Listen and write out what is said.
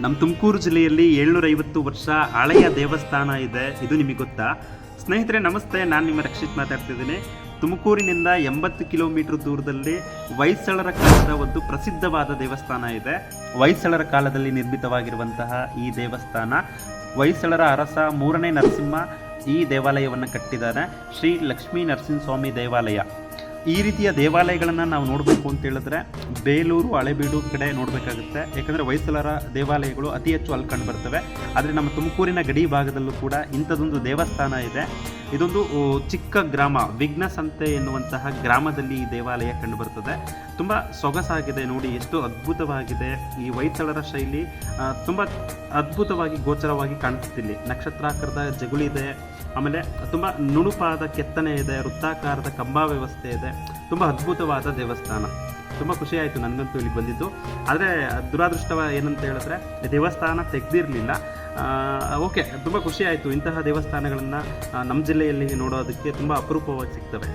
ನಮ್ಮ ತುಮಕೂರು ಜಿಲ್ಲೆಯಲ್ಲಿ 750 ವರ್ಷ ಹಳೆಯ ದೇವಸ್ಥಾನ ಇದೆ. ಇದು ನಿಮಗೆ ಗೊತ್ತಾ? ಸ್ನೇಹಿತರೆ ನಮಸ್ತೆ, ನಾನು ನಿಮ್ಮ ರಕ್ಷಿತ್ ಮಾತಾಡ್ತಿದ್ದೀನಿ. ತುಮಕೂರಿನಿಂದ 80 ಕಿಲೋಮೀಟರ್ ದೂರದಲ್ಲಿ ಹೊಯ್ಸಳರ ಕಾಲದ ಒಂದು ಪ್ರಸಿದ್ಧವಾದ ದೇವಸ್ಥಾನ ಇದೆ. ಹೊಯ್ಸಳರ ಕಾಲದಲ್ಲಿ ನಿರ್ಮಿತವಾಗಿರುವಂತಹ ಈ ದೇವಸ್ಥಾನ, ಹೊಯ್ಸಳರ ಅರಸ 3ನೇ ನರಸಿಂಹ ಈ ದೇವಾಲಯವನ್ನು ಕಟ್ಟಿದ್ದಾರೆ. ಶ್ರೀ ಲಕ್ಷ್ಮೀ ನರಸಿಂಹಸ್ವಾಮಿ ದೇವಾಲಯ. ಈ ರೀತಿಯ ದೇವಾಲಯಗಳನ್ನು ನಾವು ನೋಡಬೇಕು ಅಂತ ಹೇಳಿದ್ರೆ ಬೇಲೂರು, ಹಳೆಬೀಡು ಕಡೆ ನೋಡಬೇಕಾಗುತ್ತೆ. ಯಾಕಂದರೆ ಹೊಯ್ಸಳರ ದೇವಾಲಯಗಳು ಅತಿ ಹೆಚ್ಚು ಅಲ್ಲಿ ಕಂಡು ಬರ್ತವೆ. ಆದರೆ ನಮ್ಮ ತುಮಕೂರಿನ ಗಡಿ ಭಾಗದಲ್ಲೂ ಕೂಡ ಇಂಥದ್ದೊಂದು ದೇವಸ್ಥಾನ ಇದೆ. ಇದೊಂದು ಚಿಕ್ಕ ಗ್ರಾಮ, ವಿಘ್ನಸಂತೆ ಎನ್ನುವಂತಹ ಗ್ರಾಮದಲ್ಲಿ ಈ ದೇವಾಲಯ ಕಂಡುಬರ್ತದೆ. ತುಂಬ ಸೊಗಸಾಗಿದೆ ನೋಡಿ, ಎಷ್ಟು ಅದ್ಭುತವಾಗಿದೆ. ಈ ಹೊಯ್ಸಳರ ಶೈಲಿ ತುಂಬ ಅದ್ಭುತವಾಗಿ ಗೋಚರವಾಗಿ ಕಾಣಿಸ್ತಿಲ್ಲಿ. ನಕ್ಷತ್ರಾಕಾರದ ಜಗುಳಿದೆ, ಆಮೇಲೆ ತುಂಬ ನುಣುಪಾದ ಕೆತ್ತನೆ ಇದೆ, ವೃತ್ತಾಕಾರದ ಕಂಬ ವ್ಯವಸ್ಥೆ ಇದೆ. ತುಂಬ ಅದ್ಭುತವಾದ ದೇವಸ್ಥಾನ. ತುಂಬ ಖುಷಿ ಆಯಿತು ನನಗಂತೂ ಇಲ್ಲಿ ಬಂದಿದ್ದು. ಆದರೆ ದುರಾದೃಷ್ಟವ ಏನಂತ ಹೇಳಿದ್ರೆ ದೇವಸ್ಥಾನ ತೆಗೆದಿರಲಿಲ್ಲ. ಓಕೆ, ತುಂಬ ಖುಷಿ ಆಯಿತು. ಇಂತಹ ದೇವಸ್ಥಾನಗಳನ್ನು ನಮ್ಮ ಜಿಲ್ಲೆಯಲ್ಲಿ ನೋಡೋದಕ್ಕೆ ತುಂಬ ಅಪರೂಪವಾಗಿ ಸಿಗ್ತವೆ.